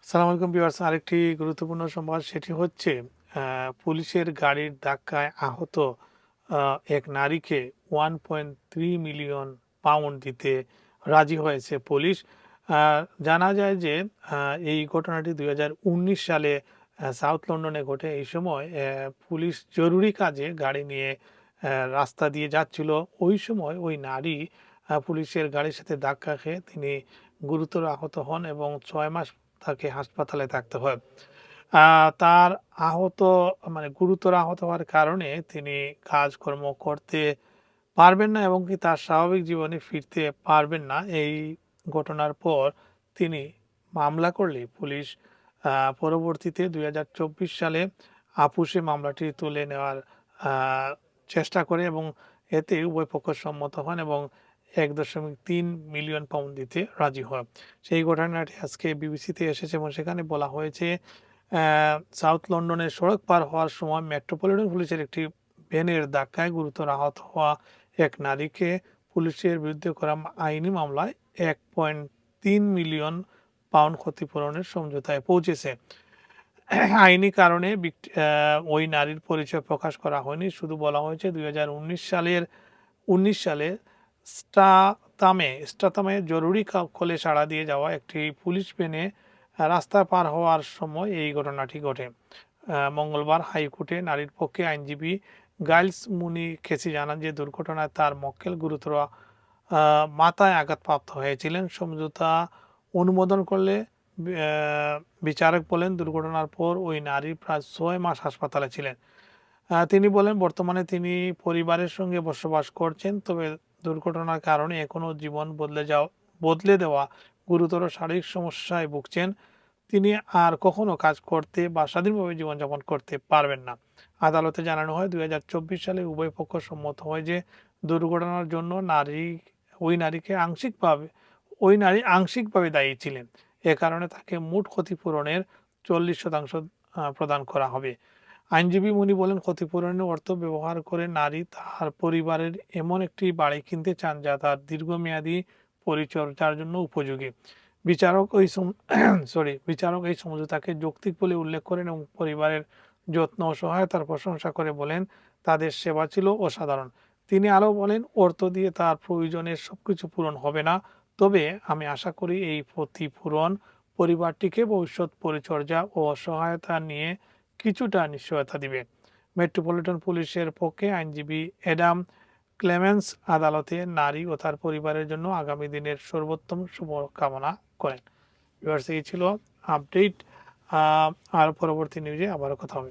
আসসালামু আলাইকুম ভিউয়ার্স, আরেকটি গুরুত্বপূর্ণ সংবাদ সেটি হচ্ছে পুলিশের গাড়ির ধাক্কায় আহত এক নারীকে 1.3 মিলিয়ন পাউন্ড দিতে রাজি হয়েছে পুলিশ। জানা যায় যে এই ঘটনাটি 2019 সালে সাউথ লন্ডনে ঘটে। এই সময় পুলিশ জরুরি কাজে গাড়ি নিয়ে রাস্তা দিয়ে যাচ্ছিল। ওই সময় ওই নারী পুলিশের গাড়ির সাথে ধাক্কা খেয়ে তিনি গুরুতর আহত হন এবং 6 মাস তাকে হাসপাতালে থাকতে হয়। তার আহত মানে গুরুতর আহত হওয়ার কারণে তিনি কাজকর্ম করতে পারবেন না এবং কি তার স্বাভাবিক জীবনে ফিরতে পারবেন না। এই ঘটনার পর তিনি মামলা করলে পুলিশ পরবর্তীতে 2024 সালে আপোষে মামলাটি তুলে নেওয়ার আ চেষ্টা করে এবং এতে উভয় পক্ষ সম্মত হন এবং ১.৩ মিলিয়ন পাউন্ড দিতে রাজি হয়। সেই ঘটনাটি আজকে বিবিসিতে এসেছে এবং সেখানে বলা হয়েছে সাউথ লন্ডনের সড়ক পার হওয়ার সময় মেট্রোপলিটন পুলিশের একটি ভ্যানের ধাক্কায় গুরুতর আহত হওয়া এক নারীকে পুলিশের বিরুদ্ধে করা আইনি মামলায় ১.৩ মিলিয়ন পাউন্ড ক্ষতিপূরণের সমঝোতায় পৌঁছেছে। আইনি কারণে ওই নারীর পরিচয় প্রকাশ করা হয়নি। শুধু বলা হয়েছে 2019 সালে স্ট্রাথামে জরুরি কলে সাড়া দিয়ে যাওয়া একটি পুলিশ ভ্যানে রাস্তা পার হওয়ার সময় এই ঘটনাটি ঘটে। মঙ্গলবার হাইকোর্টে নারীর পক্ষে আইনজীবী গাইলস মুনি খেসি জানান যে দুর্ঘটনায় তার মক্কেল গুরুতর মাথায় আঘাতপ্রাপ্ত হয়েছিলেন। সমঝোতা অনুমোদন করলে বিচারক বলেন দুর্ঘটনার পর ওই নারী প্রায় 6 মাস হাসপাতালে ছিলেন। তিনি বলেন বর্তমানে তিনি পরিবারের সঙ্গে বসবাস করছেন, তবে দুর্ঘটনার কারণে এখনও জীবন বদলে দেওয়া গুরুতর শারীরিক সমস্যায় ভুগছেন। তিনি আর কখনো কাজ করতে বা স্বাধীনভাবে জীবনযাপন করতে পারবেন না। আদালতে জানানো হয় 2024 সালে উভয় পক্ষ সম্মত হয় যে দুর্ঘটনার জন্য ওই নারী আংশিকভাবে দায়ী ছিলেন। এ কারণে তাকে মোট ক্ষতিপূরণের 40% প্রদান করা হবে। আইনজীবী মুনি বলেন ক্ষতিপূরণের অর্থ ব্যবহার করে নারী তার পরিবারের এমন একটি বাড়ি কিনতে চান যা তার দীর্ঘমেয়াদী পরিচর্যার জন্য উপযোগী। বিচারক ওই বিচারক এই সমঝোতাকে যৌক্তিক বলে উল্লেখ করেন এবং পরিবারের যত্ন ও সহায়তার প্রশংসা করে বলেন তাদের সেবা ছিল অসাধারণ। তিনি আরও বলেন অর্থ দিয়ে তার প্রয়োজনের সবকিছু পূরণ হবে না, তবে আমি আশা করি এই ক্ষতিপূরণ পরিবারটিকে ভবিষ্যৎ পরিচর্যা ও সহায়তা নিয়ে কিছুটা নিশ্চয়তা দিবে। মেট্রোপলিটন পুলিশের পক্ষে আইনজীবী অ্যাডাম ক্লেমেন্স আদালতে নারী ও তার পরিবারের জন্য আগামী দিনের সর্বোত্তম শুভকামনা করেন। ভিউয়ার্স, এই ছিল আপডেট। আর পরবর্তী নিউজে আবারও কথা হবে।